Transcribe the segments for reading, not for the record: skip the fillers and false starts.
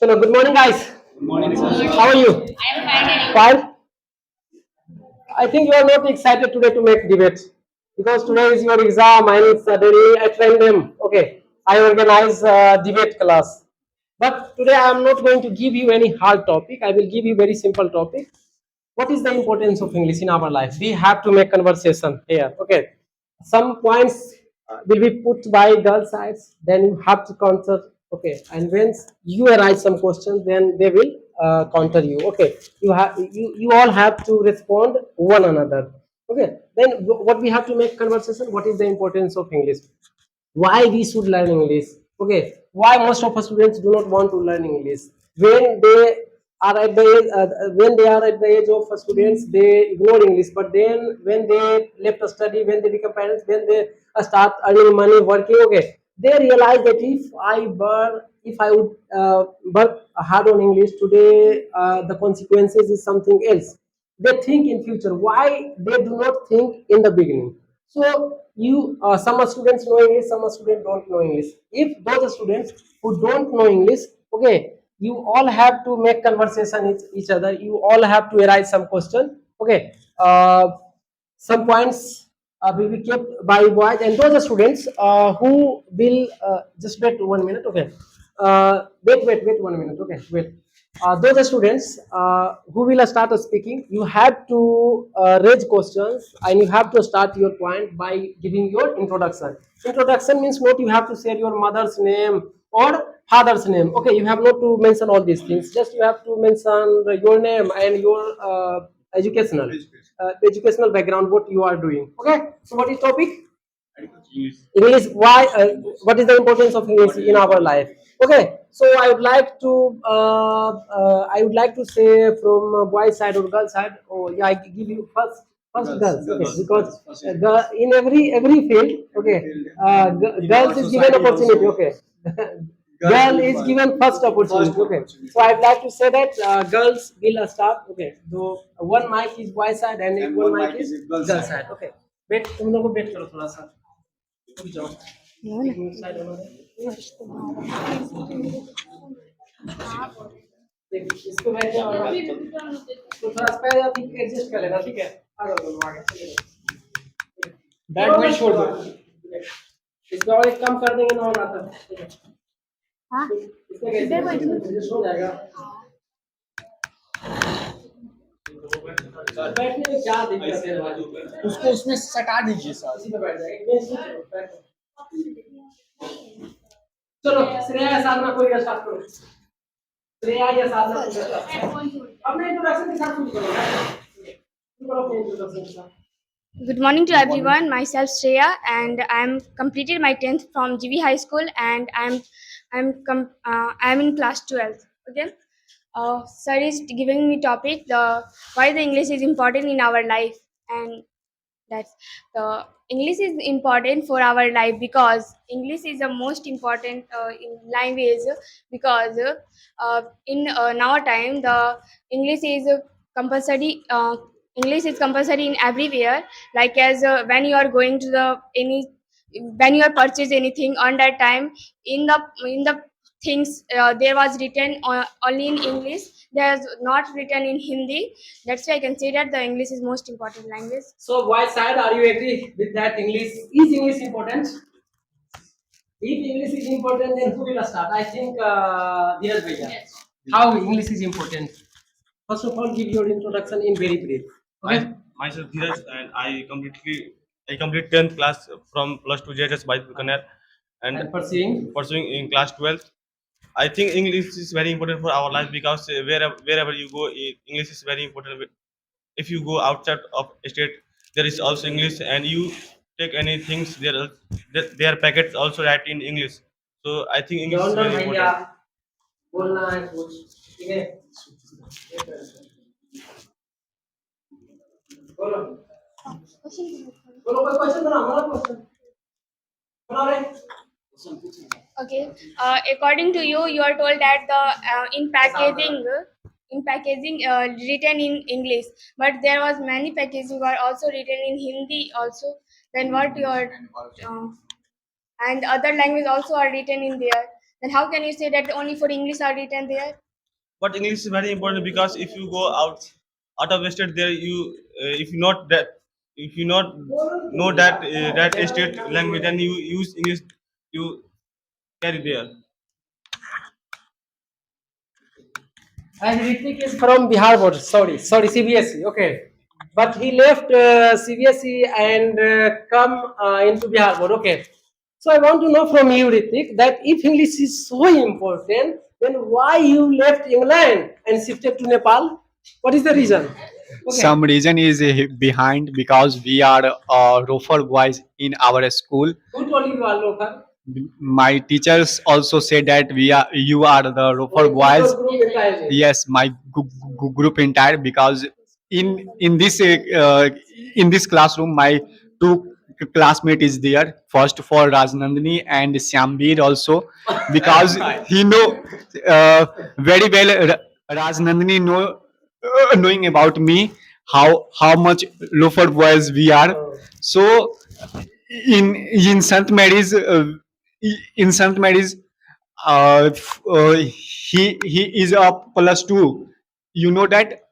Hello, good morning, guys. Good morning, sir. How are you? I'm fine. Fine. I think you are not excited today to make debate because today is your exam and suddenly I train them. Okay, I organize a debate class. But today I am not going to give you any hard topic. I will give you very simple topic. What is the importance of English in our life? We have to make conversation here. Okay, some points will be put by girl sides. Then you have to counter. Okay, and when you arise some questions, then they will counter you. Okay, you all have to respond one another. Okay, then what we have to make conversation. What is the importance of English? Why we should learn English? Okay, why most of us students do not want to learn English? When they are at the age, when they are at the age of students, they ignore English. But then when they left the study, when they become parents, when they start earning money, working, okay, they realize that if I would work hard on English today, the consequences is something else. They think in future. Why they do not think in the beginning? So you some students know English, some students don't know English. If those students who don't know English, okay, you all have to make conversation with each other. You all have to arise some question. Okay, some points will be kept by boys and those students who will just wait 1 minute. Okay, wait 1 minute. Okay, wait. Those students who will start speaking, you have to raise questions and you have to start your point by giving your introduction. Introduction means what? You have to say your mother's name or father's name. Okay, you have not to mention all these things. Just you have to mention your name and your educational educational background, what you are doing. Okay, so what is topic? English. Why? What is the importance of English in our life? Okay, so I would like to say from boy side or girl side. Oh, yeah, I give you first girls. Okay, because in every field, okay, girls is given opportunity. Okay, girl is given first opportunity. Okay, so I'd like to say that girls will start. Okay, so one mic is boy side and one mic is girl side. Okay, wait, तुम लोगों को wait करो थोड़ा सा. रुक जाओ. Side होना है. देख, इसको बैठ जाओ और तो थोड़ा सा पहले अभी एडजस्ट कर लेना, ठीक है? आगे बोलो, आगे चलिए. बैक में छोड़ दो. इसको और एक कम कर देंगे ना और आता है. ठीक है. हाँ. इसको कैसे एडजस्ट हो जाएगा? बैठने में क्या दिक्कत है भाई? उसको उसमें सटा दीजिए सर। इसी पे बैठ जाएगा. चलो श्रेया या साधना कोई स्टार्ट करो. श्रेया या साधना कोई स्टार्ट. अपने इंट्रोडक्शन के साथ शुरू करो यार. शुरू करो अपने इंट्रोडक्शन के साथ. Good morning to everyone. Myself Shreya, and I'm completed my 10th from GV High School, and I'm in class 12th. Okay. Sir is giving me topic the why the English is important in our life, and that's the English is important for our life because English is the most important in language because in now time the English is compulsory. English is compulsory in everywhere. Like as when you are going to the any when you are purchase anything on that time in the things there was written only in English. There's not written in Hindi. That's why I consider the English is most important language. So why side are you agree with that? English important? If English is important, then who will start? I think Dheeraj Bhaiya. Yes. How English is important? First of all, give your introduction in very brief. Okay. Myself Dheeraj, and I complete 10th class from plus 2 JHS by Buchanan and And pursuing in class 12th. I think English is very important for our life because wherever you go, English is very important. If you go outside of state, there is also English, and you take any things their packets also write in English. So I think English is Governor very भैया important. बोलना है कुछ, ठीक है? बोलो. बोलो कोई question बनाओ, हमारा क्वेश्चन बनाओ रे. Okay. According to you, you are told that the in packaging written in English, but there was many packaging were also written in Hindi also. Then what your and other language also are written in there. Then how can you say that only for English are written there? But English is very important because if you go out of the state, there you if you not know that state language, then you use English, you carry there. And Ritik is from Bihar board. Sorry, CBSE. Okay, but he left CBSE and come into Bihar board. Okay, so I want to know from you, Ritik, that if English is so important, then why you left England and shifted to Nepal? What is the reason? Okay. Some reason is behind because we are rofer boys in our school. Who told you are local? My teachers also say that you are the rofer boys. Your group entirely. Yes, my group entire, because in this classroom my two classmate is there. First for Rajnandini and Syambir also, because he know very well. Rajnandini knowing about me, how much loafer boys we are. So in St. Mary's, in St. Mary's, he is a +2. You know that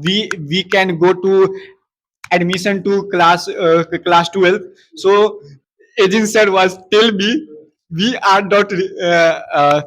we can go to admission to class 12. So agent sir was tell me we are not uh,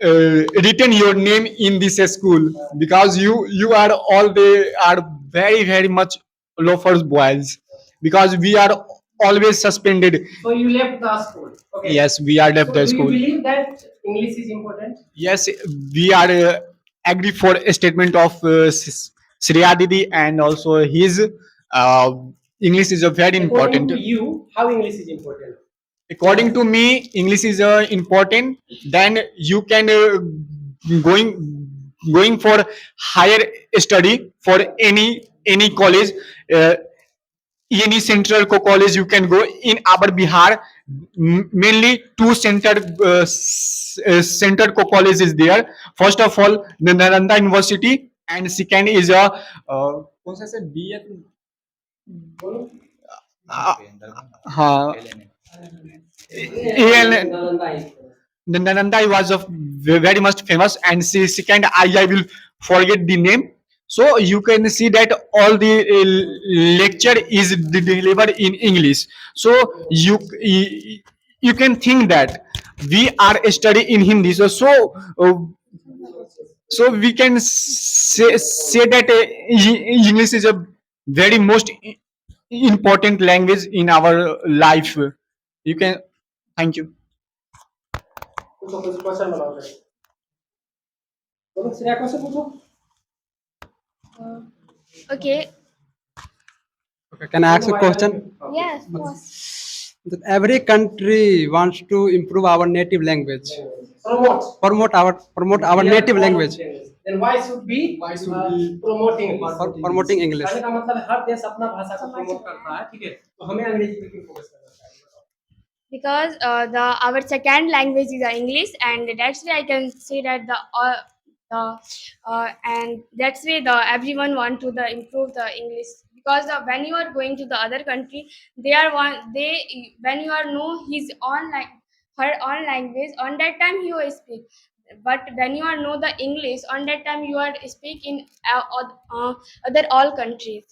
written your name in this school because you are all they are very much loafers boys, because we are always suspended. So you left the school. Okay. Yes, we are left So the do you school. believe that English is important? Yes, we are agree for a statement of Shreya Didi, and also his uh, English is a very According important. to you, how English is important? According to me, English is important. Then you can going for higher study for any college, uh, any central college you can go in our Bihar. Mainly two centered college is there. First of all, the Nalanda University, and second is a कौन सा sir BF, हाँ ALN. Nalanda is. The Nalanda was of very much famous, and second I will forget the name. So you can see that all the lecture is delivered in English. So you can think that we are study in Hindi. So we can say that English is a very most important language in our life. You can. Thank you. पूछो कुछ question बनाओ फिर। बोलो Shreya question पूछो। Okay. Okay, can I ask a question? Yes, of course. That every country wants to improve our native language, Promote. promote our We are native promoting language, English. Then why should be promoting English? promoting English. कहने का मतलब है हर देश अपना भाषा को promote करता है, ठीक है? तो हमें अंग्रेजी पे क्यों फोकस करना चाहिए? Because our second language is English, and that's why I can say that and that's why everyone want to improve the English, because when you are going to the other country, when you are know his own her own language, on that time you will speak, but when you are know the English, on that time you are speak in other all countries.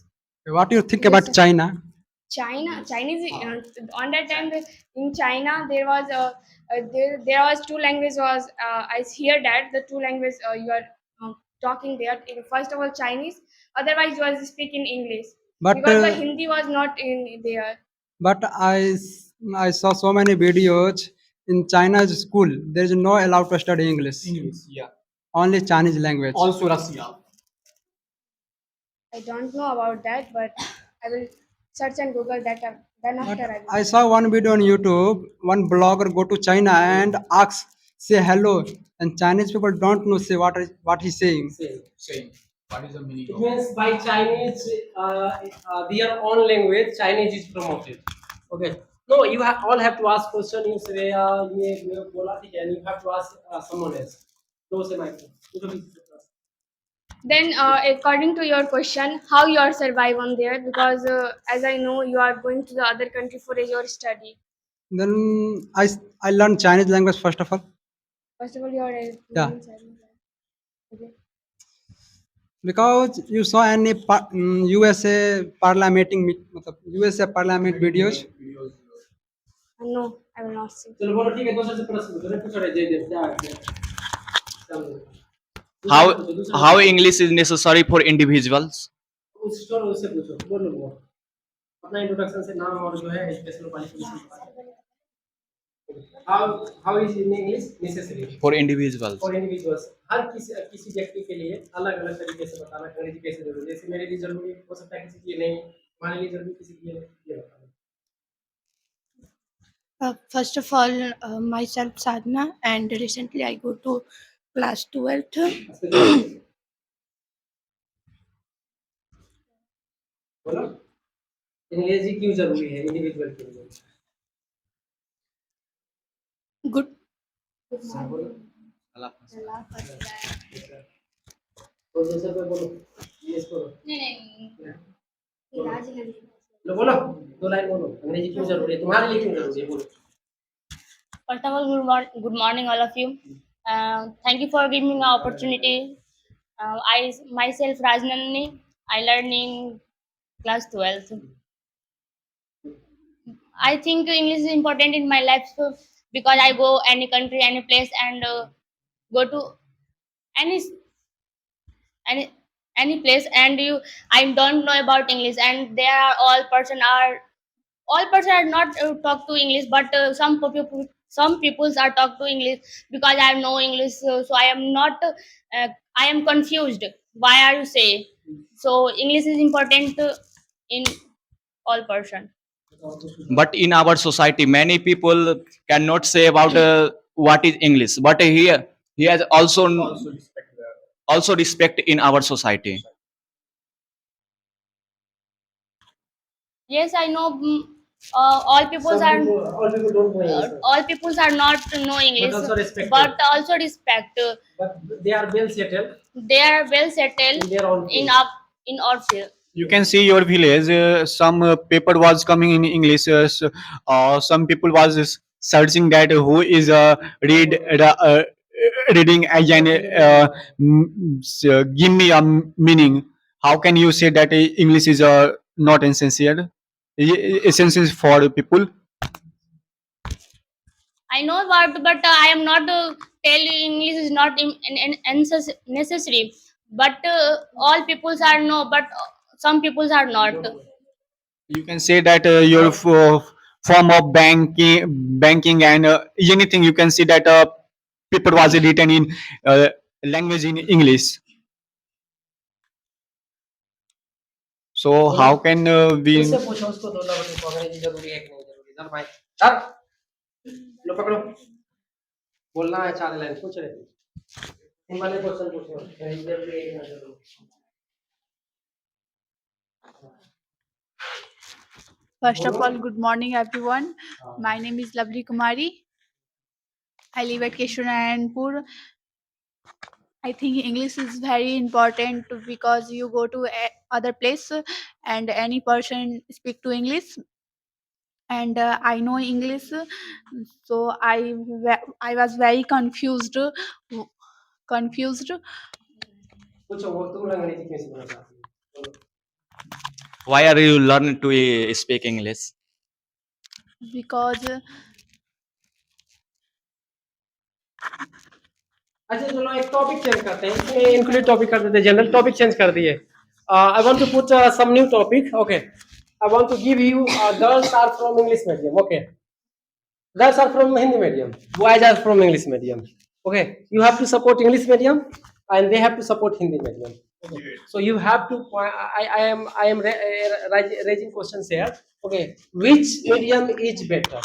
What do you think about China? Chinese on that time in China there was there was two languages was I hear that the two language you are talking there. First of all Chinese, otherwise you are speaking English, But because the Hindi was not in there. but I saw so many videos in China's school. There is no allowed to study English. Yeah. Only Chinese language. Also Russia. I don't know about that, but I will search and Google that then after I will. I saw one video on YouTube. One blogger go to China and ask, say hello, and Chinese people don't know say what he's saying. Same. What is the meaning It means by Chinese, their own language, Chinese is promoted. Okay. No, you all have to ask question. You say, ये बोला ठीक है, and you have to ask someone else. No, say my question. Then, according to your question, how you are survive on there? Because as I know, you are going to the other country for your study. Then I learned Chinese language first of all. First of all, you are Yeah, learning Chinese. Okay. because you saw any USA matlab USA parliament videos. No, I will not see. चलो बोलो ठीक है दूसरे से प्रश्न पूछो नहीं पूछो रे जय देव क्या है चलो how दूसरा पूछो दूसरा how English is necessary for individuals? उस स्टोर उससे पूछो बोलो वो अपना इंट्रोडक्शन से नाम और जो है special qualification how is in English necessary For individuals. for individuals हर किसी व्यक्ति के लिए अलग अलग तरीके से बताना अंग्रेजी कैसे जरूरी है जैसे मेरे लिए जरूरी हो सकता है किसी के लिए नहीं हमारे लिए जरूरी किसी के लिए ये बताना First of all, myself Sadhna, and recently I go to class 12th. बोलो अंग्रेजी क्यों जरूरी है इंडिविजुअल के लिए Good. हाँ, बोलो तो दूसरे पे बोलो ये बोलो लो बोलो दो लाइन बोलो अंग्रेजी क्यों जरूरी है तुम्हारे लिए क्यों जरूरी है बोलो First of all, good morning, all of you. Thank you for giving me the opportunity. I myself Rajnandini. I learn in class 12th. I think English is important in my life because I go any country, any place, and go to any any any place, and I don't know about English, and they are all person are not talk to English, but some peoples are talk to English because I know English, so I am not I am confused. Why are you say? So English is important in all person. But in our society, many people cannot say about what is English. But he has also respect in our society. Yes, I know. All peoples are all people don't know English all peoples are not know English, also respect but also respect. but they are well settled They are well settled in their own in field. our field. You can see your village. Some paper was coming in English. Some people was searching that who is reading again. Give me a meaning. How can you say that English is not essential? Essential for people. I know what, but I am not tell you English is not necessary. But all peoples are no, but some peoples are not. You can say that your form of banking and anything. You can see that paper was written in language in English. So how can we? उससे पूछो उसको दो लफ्ज को अंग्रेजी जरूरी है कि नहीं जरूरी सर भाई सर लो पकड़ो बोलना है चार लाइन पूछ रहे इन वाले क्वेश्चन पूछो अंग्रेजी जरूरी है कि नहीं जरूरी First of all, good morning, everyone. My name is Lovely Kumari. I live at Keshwanaranpur. I think English is very important because you go to other place and any person speak to English. And I know English, so I was very confused. Confused पूछो वो तुम अंग्रेजी क्यों सीखना चाहती हो बोलो। Why are you learning to speak English? because अच्छा चलो एक टॉपिक चेंज करते हैं इसमें इंक्लूड टॉपिक कर देते हैं जनरल टॉपिक चेंज कर दिए I want to put some new topic okay I want to give you girls are from English medium okay girls are from Hindi medium boys are from English medium okay you have to support English medium and they have to support Hindi medium okay. So you have to I am raising questions here okay which medium is better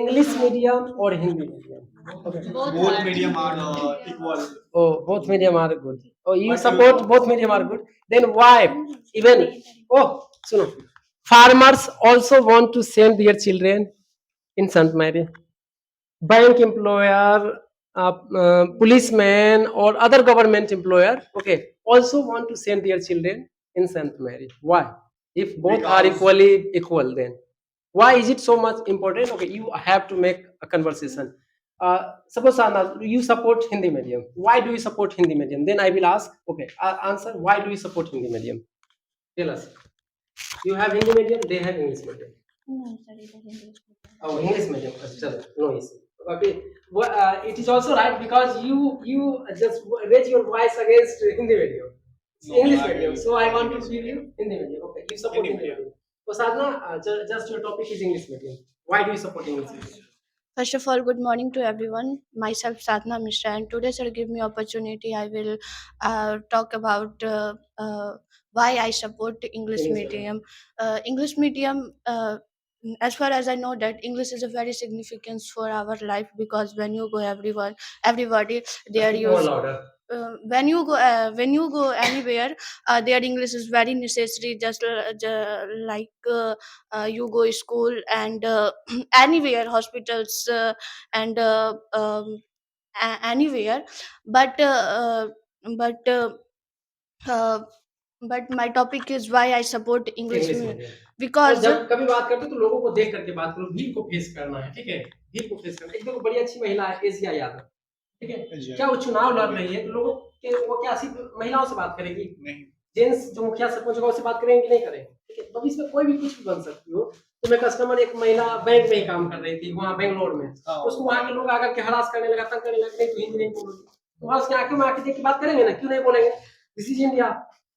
English medium or Hindi medium okay Both medium are equal. oh both medium are good oh you support both medium are good then why even oh suno farmers also want to send their children in St. Mary bank employer policeman or other government employer okay also want to send their children in St. Mary why if both are equal then Why is it so much important? Okay, you have to make a conversation. Suppose Sadhna, you support Hindi medium. Why do you support Hindi medium? Then I will ask. Okay, answer. Why do you support Hindi medium? Tell us. You have Hindi medium. They have English medium. Oh, English medium. Chalo, no issue. Okay. Well, it is also right because you just raise your voice against Hindi medium. It's English medium. So I want to give you Hindi medium. Okay, you support Hindi medium. So Sadhna, just your topic is English medium. Why do you support English medium? First of all, good morning to everyone. Myself Sadhna Mishra, and today, sir, give me opportunity. I will talk about why I support English English medium. English medium. As far as I know, that English is a very significant for our life, because when you go everybody there Speak more use. louder. When you go anywhere, their English is very necessary, just like you go school and anywhere, hospitals, and anywhere. But but uh, uh, but my topic is why I support English English medium. तो because जब कभी बात करते हो तो लोगों को देख करके बात करो, भीड़ को फेस करना है, ठीक है? भीड़ को फेस करना। एक देखो बड़ी अच्छी महिला है, एशिया यादव, ठीक है? क्या वो चुनाव लड़ रही है तो लोगों के वो क्या सिर्फ महिलाओं से बात करेगी? नहीं। जेंट्स जो मुखिया सरपंच होगा उससे बात करेंगे कि नहीं करेंगे? ठीक है? तो इसमें कोई भी कुछ भी बन सकती हो। तो मैं कस्टमर, एक महिला बैंक में ही काम कर रही थी वहाँ बेंगलोर में, उसको वहाँ के लोग आकर के हरास करने लगा, तंग करने लगा, नहीं तो हिंदी नहीं बोलोगी, तो वहाँ उसकी आंखों में आंखें देख के बात करेंगे ना? क्यों नहीं बोलेंगे? This is India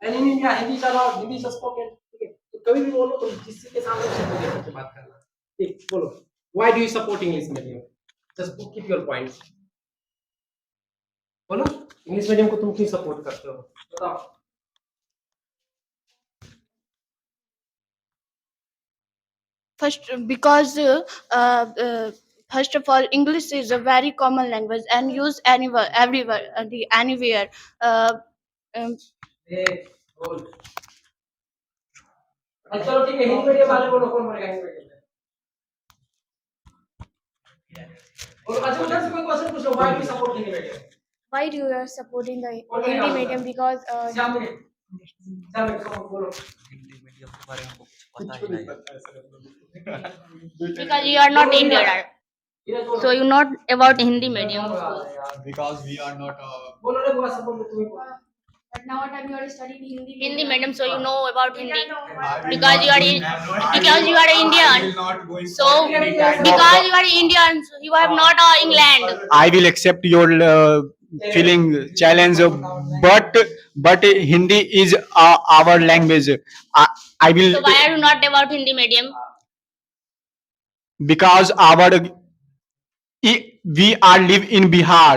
and in India Hindi is allowed, Hindi is spoken, ठीक है? तो कभी भी बोलो तो किसी के सामने उससे देख करके बात करना, ठीक? बोलो, why do you support English medium? Just keep your points. बोलो, इंग्लिश मीडियम को तुम क्यों सपोर्ट करते हो? बताओ। because first of all, English is a very common language and used anywhere, everywhere, anywhere. Um, बोल। अच्छा चलो ठीक है, हिंदी मीडियम वाले बोलो, कौन बोलेगा हिंदी मीडियम में? बोलो, अच्छा उधर से कोई क्वेश्चन पूछ लो, why do you support Hindi medium? Why do you are supporting the बोलो यार, Hindi medium? Because श्याम में बोलो। Because you are not Indian, so you not about Hindi medium school. Because we are not. बोलो रे बुआ, support तुम्हें बोलो। but now time you are studying Hindi Hindi medium, so you know about Hindi. I will Because not you are go- in, I will- because you are I Indian. will not go in So any kind of- because you are Indian, so you have not England. I will accept your feeling challenge, but Hindi is our language. I will, So why are you not about Hindi medium? because we are live in Bihar.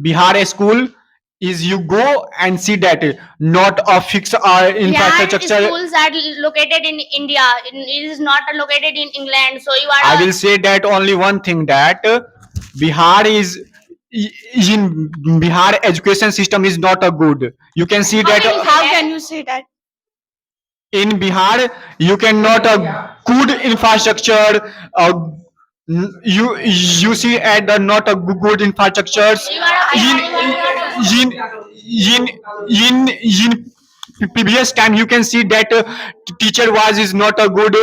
Bihar school is, you go and see that, not a fixed infrastructure. Schools are located in India. It is not located in England. So you are. I will say that only one thing, that Bihar is in Bihar education system is not a good. You can see that how can you say that? in Bihar you cannot a good infrastructure. You see at the not a good infrastructures in previous time. You can see that teacher is not a good.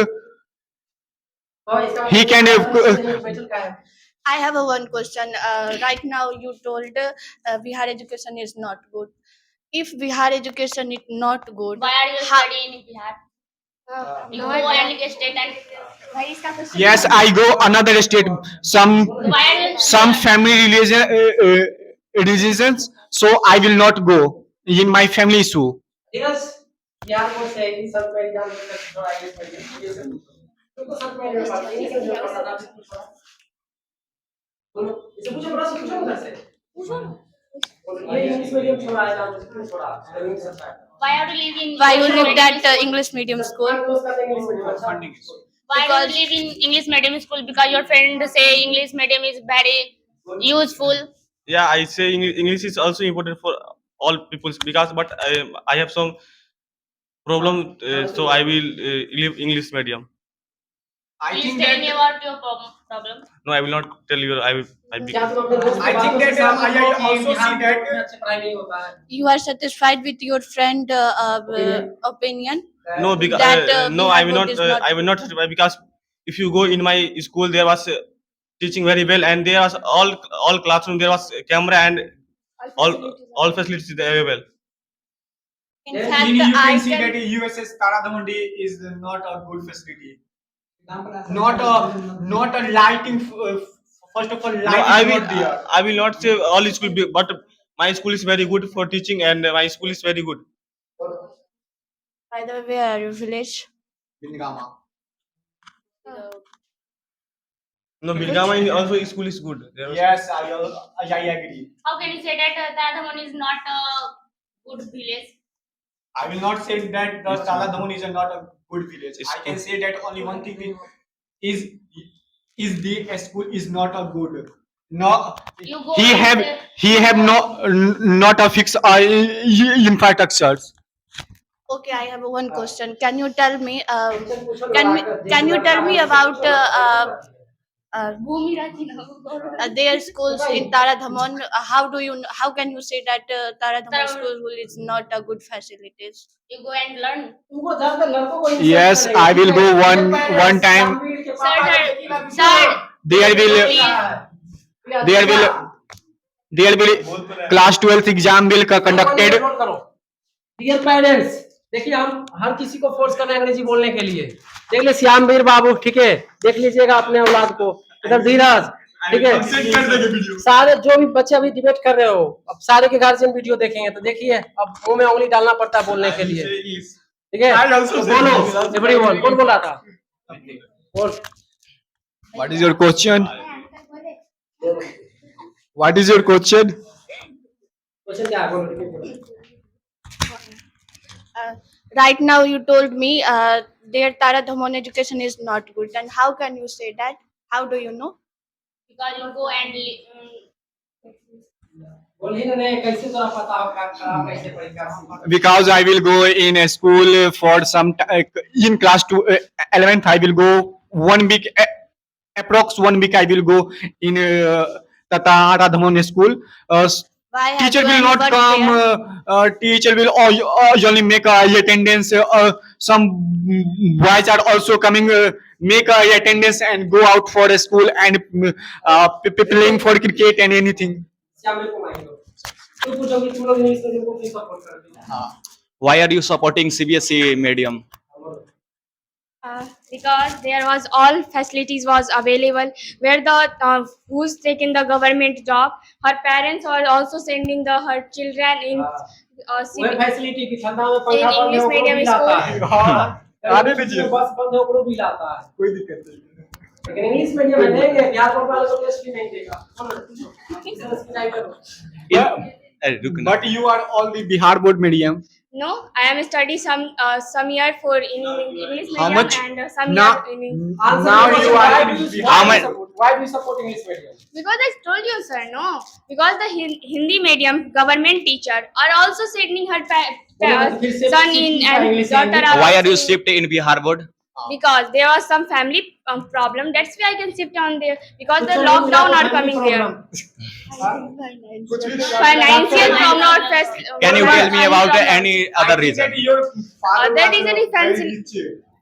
He can I have a one question. Right now, you told Bihar education is not good. If Bihar education is not good, Why are you studying in Bihar? You go any state and. why is that question? Yes, I go another state. Why are you? Some family religions, so I will not go in my family issue. धीरज, यार वो से ही सब में exam में थोड़ा English medium ये सब तुमको सब में इंग्लिश में जो पढ़ा था आपसे पूछो। बोलो, इसे पूछो, प्रश्न पूछो उधर से। बोलो, ये इंग्लिश मीडियम छोड़ा है ना, मुझे छोड़ा इंग्लिश अच्छा है। Why are you living? why you lived at English medium school? उसका तो इंग्लिश मीडियम अच्छा है। Why do you live in English medium school? Because your friend say English medium is very useful. Yeah, I say English is also important for all people, because but I have some problem, so I will live English medium. Please tell me about your problem. No, I will not tell you. I क्या तुम अपने दोस्त I think that I also see that अच्छे पढ़ाई नहीं होता है। You are satisfied with your friend opinion? no, because that, no, Bihar I will board not. is not- I will not satisfy, because if you go in my school, there was teaching very well, and there was all classroom, there was camera and all facilities available. In Then fact, you I can see can. that USS Taradhamondi is not a good facility. Not a lighting. First of all, lighting No, I is will not there. I will not say all school, but my school is very good for teaching, and my school is very good. By the way, are you village? Bilgama. No, Bilgama is also school is good. There was- Yes, I agree. How can you say that Taradhamon is not a good village? I will not say that the Taladhamun is not a good village. I can say that only one thing is the school is not a good. No, You go he and have not a fixed infrastructures. Okay, I have one question. Can you tell me? Can you tell me about Bhumi Rati na wo goro. their schools in Taradhamon? How can you say that Taradhamon school is not a good facilities? You go and learn. तुमको ज्यादातर लड़कों को insult Yes, करेंगे। I will go ये one time. शामवीर के Sir, पापा sir, के खिलाफ sir. There will class 12th exam will conducted. Note करो। डियर पेरेंट्स, देखिए हम हर किसी को फोर्स कर रहे हैं अंग्रेजी बोलने के लिए। देख ले श्यामवीर बाबू, ठीक है, देख लीजिएगा अपने औलाद को। इधर धीरज, ठीक है, सारे जो भी बच्चे अभी डिबेट कर रहे हो, अब सारे के गार्जियन वीडियो देखेंगे तो देखिए अब मुंह में उंगली डालना पड़ता है बोलने के लिए, ठीक है। तो बोलो एवरीवन, कौन बोला था? बोल। What is your question? What is your question? Question क्या है? बोलो, repeat करो। Right now, you told me their Taradhamon education is not good. Then how can you say that? How do you know? Because you go and बोलिए ना, नहीं कैसे तोरा पता होगा आप कैसे पढ़ेगा? Because I will go in a school for some in class 11th. I will go 1 week, approx 1 week. I will go in Taradhamon school. Why have Teacher you will not ever come. there? Teacher will only make attendance. Some boys are also coming. Make attendance and go out for a school and playing for cricket and anything. Shyamveer को mic दो। तुम पूछोगे तुम लोग English medium को क्यों support करते हो? Why are you supporting CBSE medium? Because there was all facilities was available where the who's taken the government job, her parents are also sending her children in वही facility की ठंडा में पंखा In बंद है English ओकरो medium bill आता है। हाँ, आने दीजिए। बस बंद है ओकरो बिल आता है। कोई दिक्कत नहीं। लेकिन इंग्लिश मीडियम में देंगे, बिहार बोर्ड वाले को टेस्ट भी नहीं देगा। सब्सक्राइब करो। But you are all the Bihar board medium. No, I am study some year for in English How medium much? and some Now- year in Answer Now the question, you are why in do you- Bihar. why do you How much- support- Why do you support English medium? because I told you sir no because the Hindi medium government teacher are also sending her तो फिर से son shift in किया and English daughter में। are Why are you also- shipped in Bihar board? because there was some family problem, that's why I can shift on there because the कुछ और lockdown बोला are तो coming family there. problem। Financial problem or Can you tell me about any other reason? Your father That was is very very fancy. rich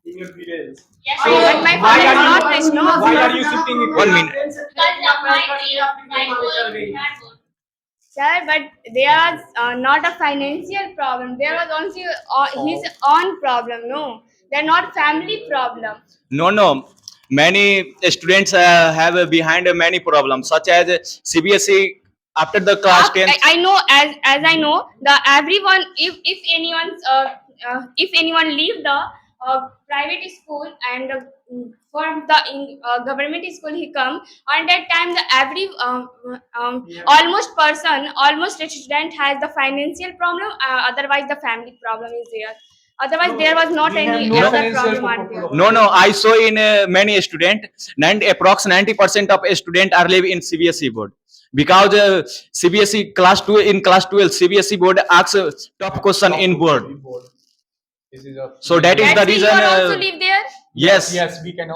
in your village. yes, So, But my why father is are not you- rich, no. Why are you shifting it? 1 minute. because my goal is not good. Sir, but there was not a financial problem. There was only his own problem. No, they're not family problem. No. Many students have behind many problems, such as CBSE after the class 10th. I know as I know the everyone if anyone leave the private school and for the government school he come on that time the every almost student has the financial problem, otherwise the family problem is there, otherwise there was not We have any no other financial problem are there. problem. No, I saw in many student, approx 90% of student are live in CBSE board because CBSE class 2 in class 12 CBSE board asks top question in board. So that is the That's why reason. you also live there. Yes, Yes, we can.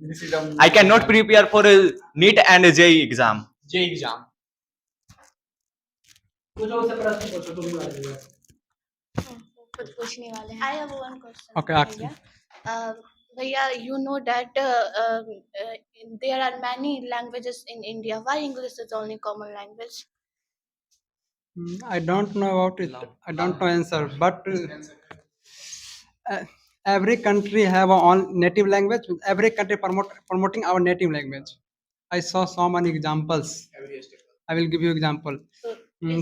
This is a I cannot prepare for a NEET and JEE exam. J exam. कुछ लोगों से प्रश्न पूछो, तुम भी आ जाओ। कुछ पूछने वाले हैं। I have one question. Okay, ask me. Uh, Bhaiya, you know that there are many languages in India. Why English is only common language? I don't know about it. I don't know answer, but uh, every country have our own native language. Every country promoting our native language. I saw so many examples. I will give you example.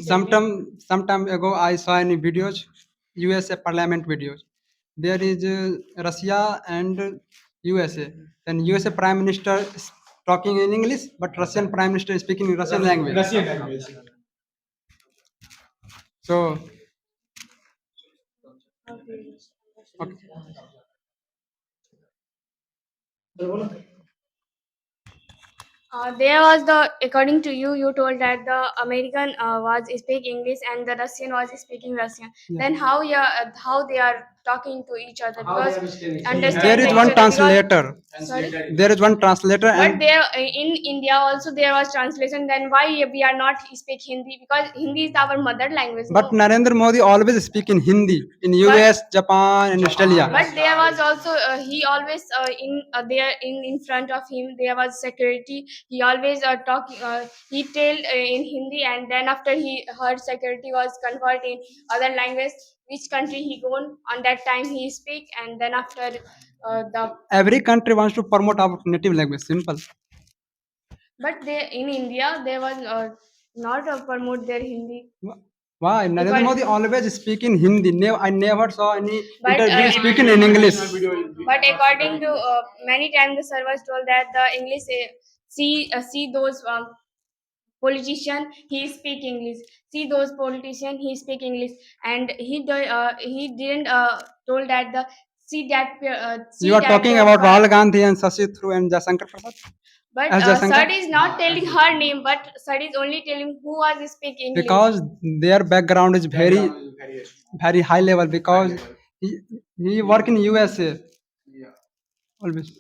Sometime ago, I saw any videos, USA Parliament videos. There is Russia and USA. Then USA Prime Minister is talking in English, but Russian Prime Minister is speaking in Russian language. So, okay. There was the, according to you, you told that the American was speak English and the Russian was speaking Russian. Yeah. Then how they are talking to each other, How they because understand each other. understand There is each one other, because- translator. Sorry. There is one translator, But and there in India also there was translation. Then why we are not speak Hindi? Because Hindi is our mother language. but no? Narendra Modi always speak in Hindi in US, Japan, and Australia. But there was also he always in there in front of him there was security. He always talk. He tell in Hindi, and then after he heard security was convert in other language. Which country he gone on that time he speak, and then after the. Every country wants to promote our native language. Simple. But they in India there was not promote their Hindi. Why Narendra Because- Modi always speak in Hindi? I never saw any But, interview speaking in English. But according to many times the servers told that the English see those politician he speak English, see those politician he speak English, and he didn't told that the see that see You are that talking about Rahul Gandhi and Shashi Through and Jaishankar Prasad. But as Jaishankar? sir is not telling her name, but sir is only telling who was speak English. Because their background is very high level. Because he work in USA. Always.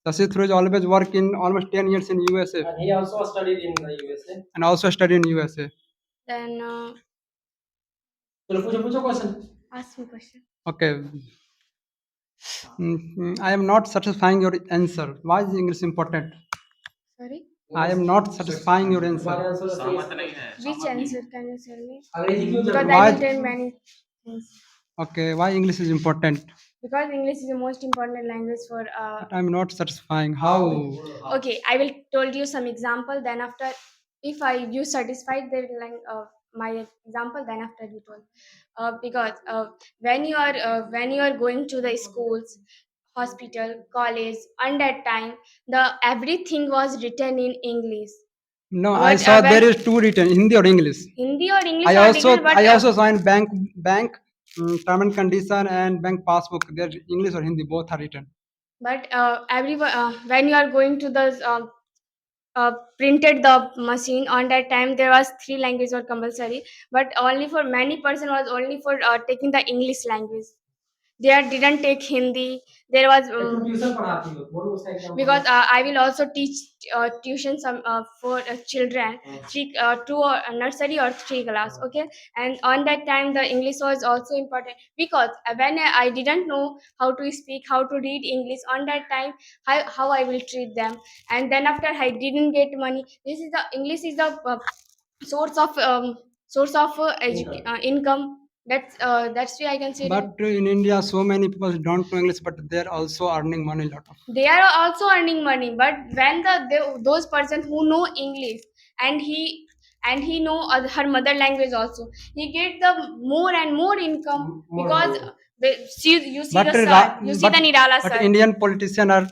Shashi Through is always work in almost 10 years in USA And he also studied in the USA. and also study in USA. Then चलो पूछो question. ask me question. Okay. I am not satisfying your answer. Why is English important? Sorry, I am not satisfying your तुम्हारे answer. answer is which answer can you tell me? अंग्रेजी क्यों Because जरूरी I Why- will tell many things. Okay, why English is important? Because English is the most important language for. But I'm not satisfying. How? Okay, I will told you some example. Then after, if you satisfied the my example, then after you told. Because when you are going to the schools, hospital, college, on that time the everything was written in English. No, I But, saw when- there is two written, Hindi or English. Hindi or English I or also written, but I also saw in bank term and condition and bank passbook. There English or Hindi both are written. but everyone when you are going to the printed the machine on that time there was 3 languages were compulsory, but only for many person was only for taking the English language. They didn't take Hindi. There was तुम tuition पढ़ाती हो बोलो उसका example because I will also teach tuition some for children, two or nursery or 3 class. Okay, and on that time the English was also important, because when I didn't know how to speak, how to read English on that time, how I will treat them, and then after I didn't get money. This is the English is the source of income. That's why I can say that. But in India, so many people don't know English, but they're also earning money a lot of. They are also earning money, but when those persons who know English and he know her mother language also, he get the more and more income, because you see But the sir, you see the Nirala but sir. Indian politicians are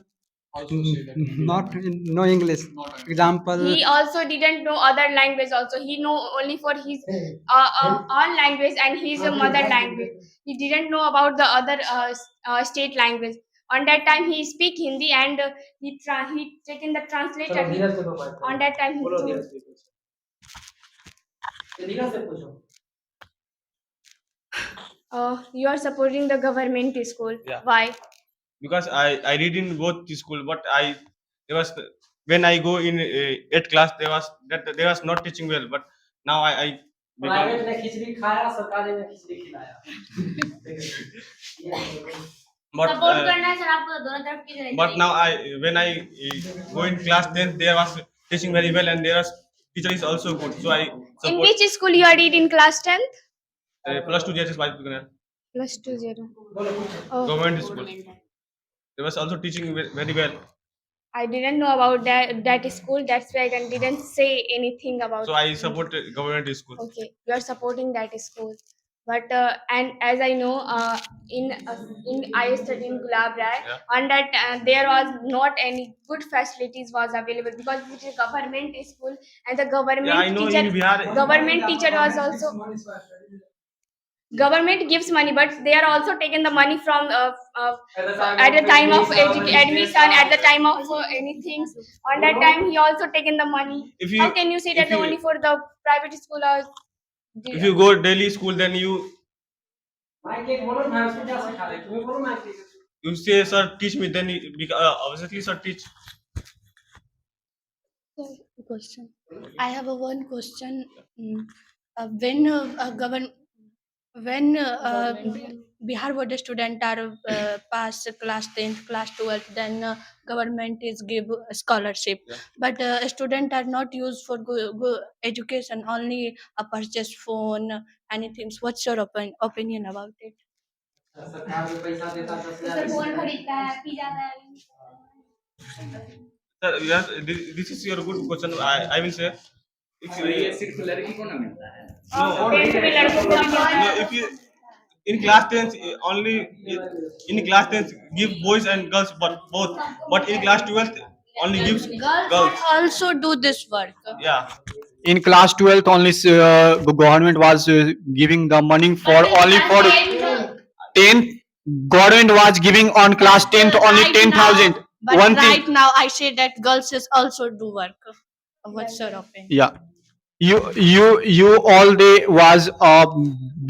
not know English. Example. He also didn't know other language also. He know only for his own language and his mother language. He didn't know about the other state language. On that time he speak Hindi, and he taken the translator. चलो धीरज से दो बात On that time he बोलो told. धीरज से पूछो धीरज से पूछो You are supporting the government school. Yeah. Why? Because I read in both the school, but there was when I go in 8th class there was not teaching well, but now I private ने खिचड़ी खाया सरकारी ने खिचड़ी खिलाया but support करना है sir आपको दोनों तरफ की रहनी but चाहिए। now when I go in class 10th, there was teaching very well and there was teacher is also good, so I In support which school you are in class 10th? plus 2 JHS Bajpur Plus 20. government school. There was also teaching very well, I didn't know about that school. That's why I didn't say anything about. so I support government school. Okay, you are supporting that school, but and as I know, in I studied in Gulab Rai, Yeah. on that there was not any good facilities was available because it is a government school and the government Yeah, I know teacher in Bihar. government teacher was also government gives money, but they are also taking the money from at the time of admission, at the time of anything. On that time, he also taken the money. If you- How can you say that if you- only for the private school or? If you go daily school, then you say, sir, teach me. Then obviously, sir, teach. Question. I have one question. When Bihar board student are pass class 10th, class 12th, then government is give a scholarship. Yeah. But student are not used for go education, only purchase phone, anything. What's your opinion about it? Sir phone खरीदता है P जाता है। Sir, yes, this is your good question. I will say. If you, no, if you in class 10 only in class 10 give boys and girls both, but in class 12 only gives girls. Also do this work. Yeah. In class 12th only government was giving the money for only for 10th. Government was giving on class 10th only Right 10,000. now- But One right thing. now I say that girls is also do work. What's your opinion? Yeah. You all day was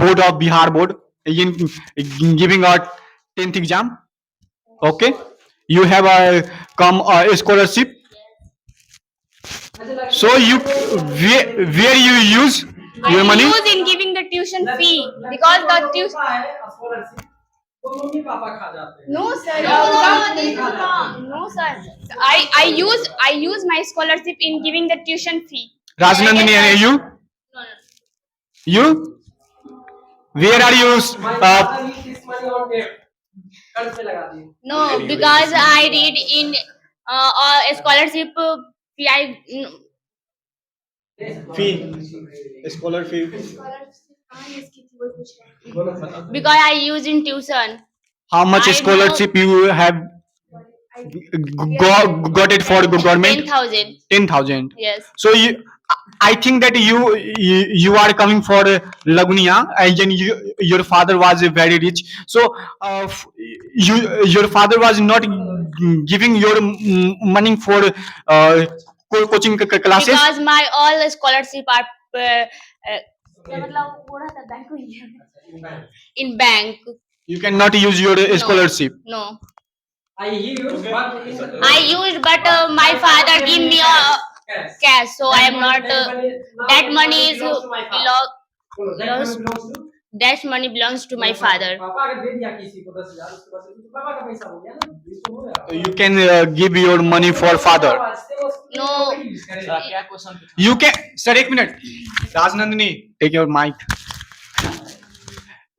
board of Bihar board in giving a 10th exam. Okay. You have a come a scholarship. So you where you use your I money? use in giving the tuition fee because the tuition. No sir, no sir. I use my scholarship in giving the tuition fee. Rajnandini, and you? You? Where are you? No, because I read in scholarship fee. Scholar fee. Because I use in tuition. How much I scholarship you have got it for government? 10,000. 10,000. Yes. So I think that you are coming for Laguniya, and your father was very rich. So your father was not giving your money for coaching classes. Because my all scholarship are in bank. You cannot use your scholarship. No. I use, but my father give me cash, so I am not. That money is that money belongs to my father. You can give your money for father. No. You can, sir, एक minute. Rajnandini, take your mic.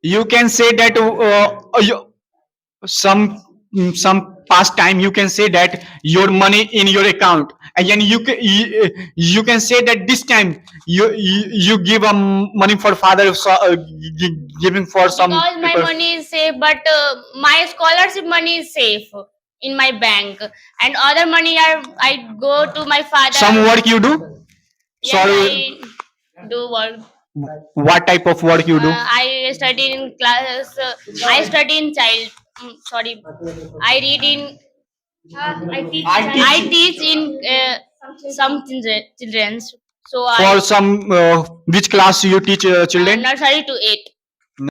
You can say that some past time you can say that your money in your account, and then you can say that this time you give money for father, giving for some Because my people. money is safe, but my scholarship money is safe in my bank, and other money I go to my father. Some work you do. Yes, Sorry, I do work. what type of work you do? I study in class. I study in child. Sorry, I read in. I teach in some children. So For some which class you teach children? nursery to 8.